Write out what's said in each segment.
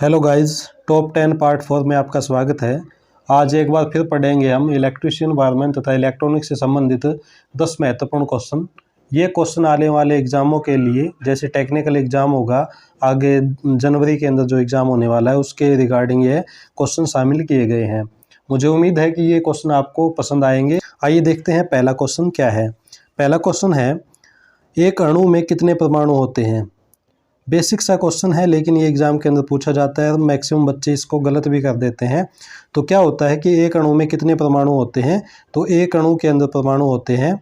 Hello guys, top 10 part 4 में आपका स्वागत है। आज एक बार फिर पढ़ेंगे हम इलेक्ट्रिशियन, वायरमैन तथा इलेक्ट्रॉनिक्स से संबंधित 10 महत्वपूर्ण क्वेश्चन। ये क्वेश्चन आने वाले एग्जामों के लिए, जैसे टेक्निकल एग्जाम होगा आगे जनवरी के अंदर जो एग्ज़ाम होने वाला है, उसके रिगार्डिंग ये क्वेश्चन शामिल किए गए हैं। मुझे उम्मीद है कि ये क्वेश्चन आपको पसंद आएंगे। आइए देखते हैं पहला क्वेश्चन क्या है। पहला क्वेश्चन है, एक अणु में कितने परमाणु होते हैं। बेसिक सा क्वेश्चन है, लेकिन ये एग्ज़ाम के अंदर पूछा जाता है। मैक्सिमम बच्चे इसको गलत भी कर देते हैं। तो क्या होता है कि एक अणु में कितने परमाणु होते हैं, तो एक अणु के अंदर परमाणु होते हैं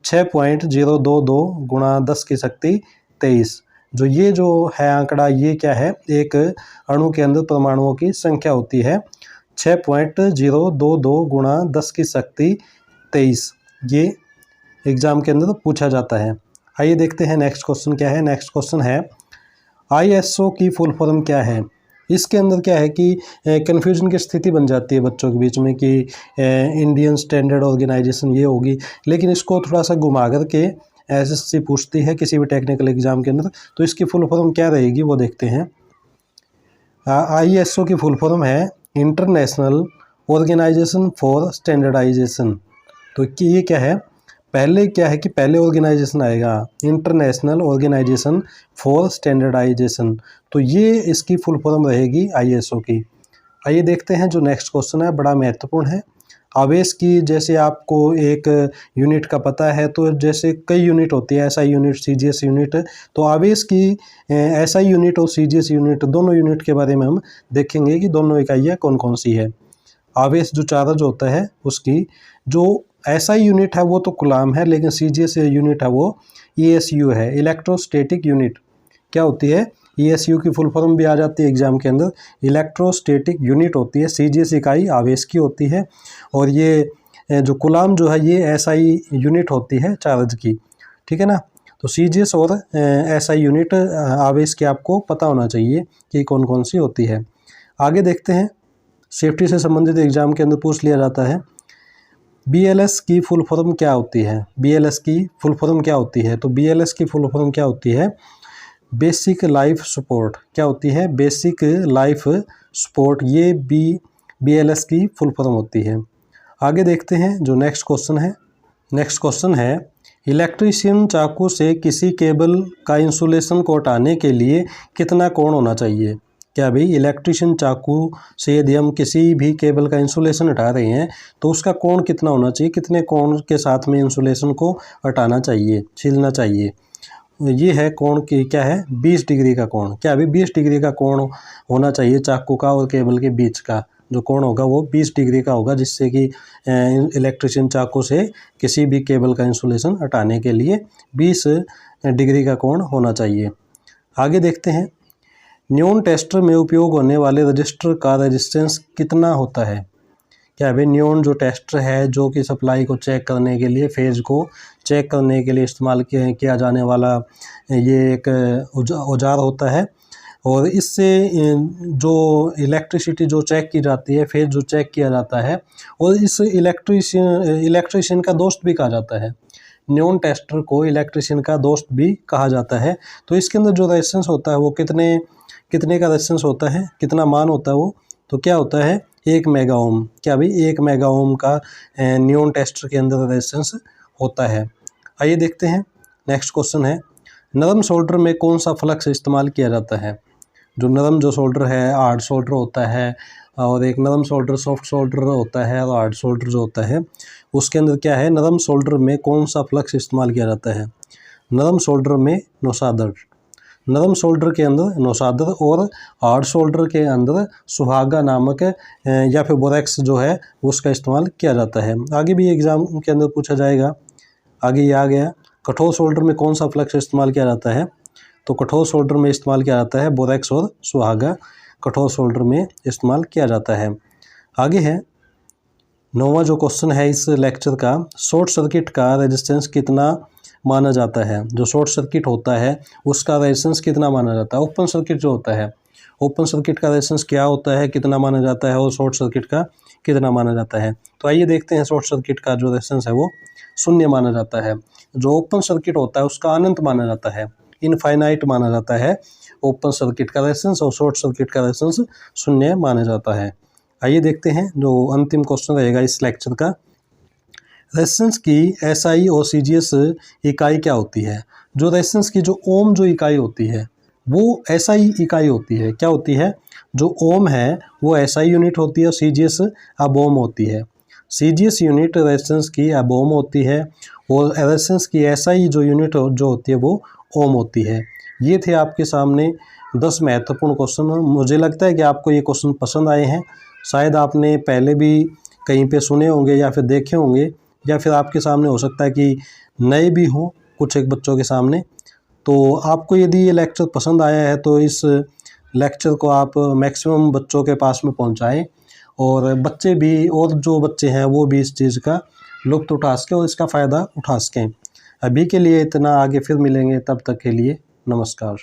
6.022 गुणा 10 की शक्ति 23। जो है आंकड़ा, ये क्या है, एक अणु के अंदर परमाणुओं की संख्या होती है 6.022 गुणा 10 की शक्ति 23। ये एग्ज़ाम के अंदर पूछा जाता है। आइए देखते हैं नेक्स्ट क्वेश्चन क्या है। नेक्स्ट क्वेश्चन है, ISO की फुल फॉर्म क्या है। इसके अंदर क्या है कि कन्फ्यूजन की स्थिति बन जाती है बच्चों के बीच में कि इंडियन स्टैंडर्ड ऑर्गेनाइजेशन ये होगी, लेकिन इसको थोड़ा सा घुमा करके SSC पूछती है किसी भी टेक्निकल एग्जाम के अंदर। तो इसकी फुल फॉर्म क्या रहेगी वो देखते हैं। ISO की फुल फॉर्म है इंटरनेशनल ऑर्गेनाइजेशन फॉर स्टैंडर्डाइजेशन। तो ये क्या है, पहले ऑर्गेनाइजेशन आएगा इंटरनेशनल ऑर्गेनाइजेशन फॉर स्टैंडर्डाइजेशन। तो ये इसकी फुल फॉर्म रहेगी ISO की। आइए देखते हैं जो नेक्स्ट क्वेश्चन है, बड़ा महत्वपूर्ण है। आवेश की, जैसे आपको एक यूनिट का पता है, तो जैसे कई यूनिट होती है, SI यूनिट, CGS यूनिट। तो आवेश की SI यूनिट और CGS यूनिट, दोनों यूनिट के बारे में हम देखेंगे कि दोनों इकाइयाँ कौन कौन सी है। आवेश जो चार्ज होता है उसकी, जो SI यूनिट है वो तो कूलाम है, लेकिन CGS यूनिट है वो ESU है, इलेक्ट्रोस्टैटिक यूनिट। क्या होती है, ESU की फुल फॉर्म भी आ जाती है एग्जाम के अंदर। इलेक्ट्रोस्टैटिक यूनिट होती है, CGS इकाई आवेश की होती है, और ये जो कूलाम जो है ये SI यूनिट होती है चार्ज की। ठीक है ना। तो CGS और SI यूनिट आवेश की आपको पता होना चाहिए कि कौन कौन सी होती है। आगे देखते हैं, सेफ्टी से संबंधित एग्जाम के अंदर पूछ लिया जाता है, BLS की फुल फॉर्म क्या होती है। BLS की फुल फॉर्म क्या होती है, तो BLS की फुल फॉर्म क्या होती है, बेसिक लाइफ सपोर्ट। क्या होती है, बेसिक लाइफ सपोर्ट। ये BLS की फुल फॉर्म होती है। आगे देखते हैं जो नेक्स्ट क्वेश्चन है। नेक्स्ट क्वेश्चन है, इलेक्ट्रीशियन चाकू से किसी केबल का इंसुलेशन को हटाने के लिए कितना कोण होना चाहिए। क्या भाई, इलेक्ट्रिशियन चाकू से यदि हम किसी भी केबल का इंसुलेशन हटा रहे हैं तो उसका कोण कितना होना चाहिए, कितने कोण के साथ में इंसुलेशन को हटाना चाहिए, छीलना चाहिए। ये है कोण की, क्या है, 20 डिग्री का कोण। क्या भाई, 20 डिग्री का कोण होना चाहिए चाकू का और केबल के बीच का जो कोण होगा वो 20 डिग्री का होगा, जिससे कि इलेक्ट्रिशियन चाकू से किसी भी केबल का इंसुलेशन हटाने के लिए 20 डिग्री का कोण होना चाहिए। आगे देखते हैं, न्यून टेस्टर में उपयोग होने वाले रजिस्टर का रेजिस्टेंस कितना होता है। क्या भाई, न्यून जो टेस्टर है, जो कि सप्लाई को चेक करने के लिए, फेज को चेक करने के लिए इस्तेमाल किया जाने वाला ये एक औजार होता है, और इससे जो इलेक्ट्रिसिटी जो चेक की जाती है, फेज जो चेक किया जाता है, और इस इलेक्ट्रिशियन का दोस्त भी कहा जाता है। न्यून टेस्टर को इलेक्ट्रिशियन का दोस्त भी कहा जाता है। तो इसके अंदर जो रेजिस्टेंस होता है वो कितने का रेजिस्टेंस होता है, कितना मान होता है वो, तो क्या होता है, 1 मेगा ओम। क्या भाई, 1 मेगा ओम का न्यून टेस्टर के अंदर रेजिस्टेंस होता है। आइए देखते हैं नेक्स्ट क्वेश्चन है, नरम सोल्डर में कौन सा फ्लक्स इस्तेमाल किया जाता है। जो नरम जो सोल्डर है, हार्ड सोल्डर होता है, और एक नरम सोल्डर, सॉफ्ट सोल्डर होता है, और हार्ड सोल्डर जो होता है उसके अंदर क्या है, नरम सोल्डर में कौन सा फ्लक्स इस्तेमाल किया जाता है। नरम सोल्डर में नौशादर, नरम सोल्डर के अंदर नौशादर, और हार्ड सोल्डर के अंदर सुहागा नामक या फिर बोरेक्स जो है उसका इस्तेमाल किया जाता है। आगे भी एग्जाम के अंदर पूछा जाएगा। आगे ये आ गया, कठोर सोल्डर में कौन सा फ्लक्स इस्तेमाल किया जाता है, तो कठोर सोल्डर में इस्तेमाल किया जाता है बोरेक्स और सुहागा, कठोर सोल्डर में इस्तेमाल किया जाता है। आगे है 9वां जो क्वेश्चन है इस लेक्चर का, शॉर्ट सर्किट का रेजिस्टेंस कितना माना जाता है। जो शॉर्ट सर्किट होता है उसका रेजिस्टेंस कितना माना जाता है। ओपन सर्किट जो होता है, ओपन सर्किट का रेजिस्टेंस क्या होता है, कितना माना जाता है, और शॉर्ट सर्किट का कितना माना जाता है। तो आइए देखते हैं, शॉर्ट सर्किट का जो रेजिस्टेंस है वो 0 माना जाता है। जो ओपन सर्किट होता है उसका अनंत माना जाता है। इनफाइनाइट माना जाता है। ओपन सर्किट का रेजिस्टेंस और शॉर्ट सर्किट का रेजिस्टेंस शून्य माना जाता है। आइए देखते हैं जो अंतिम क्वेश्चन रहेगा इस लेक्चर का। रेजिस्टेंस की एसआई और सीजीएस इकाई क्या होती है? जो रेजिस्टेंस की जो ओम जो इकाई होती है वो एसआई इकाई होती है। क्या होती है? जो ओम है वो एसआई यूनिट होती है और सीजीएस अब ओम होती है। सीजीएस यूनिट रेजिस्टेंस की अब ओम होती है और रेजिस्टेंस की एसआई जो यूनिट जो होती है वो ओम होती है। ये थे आपके सामने 10 महत्वपूर्ण क्वेश्चन। मुझे लगता है कि आपको ये क्वेश्चन पसंद आए हैं। शायद आपने पहले भी कहीं पे सुने होंगे या फिर देखे होंगे, या फिर आपके सामने हो सकता है कि नए भी हों कुछ एक बच्चों के सामने। तो आपको यदि ये लेक्चर पसंद आया है तो इस लेक्चर को आप मैक्सिमम बच्चों के पास में पहुंचाएं और बच्चे भी, और जो बच्चे हैं वो भी इस चीज़ का लुत्फ़ उठा सकें और इसका फ़ायदा उठा सकें। अभी के लिए इतना, आगे फिर मिलेंगे, तब तक के लिए नमस्कार।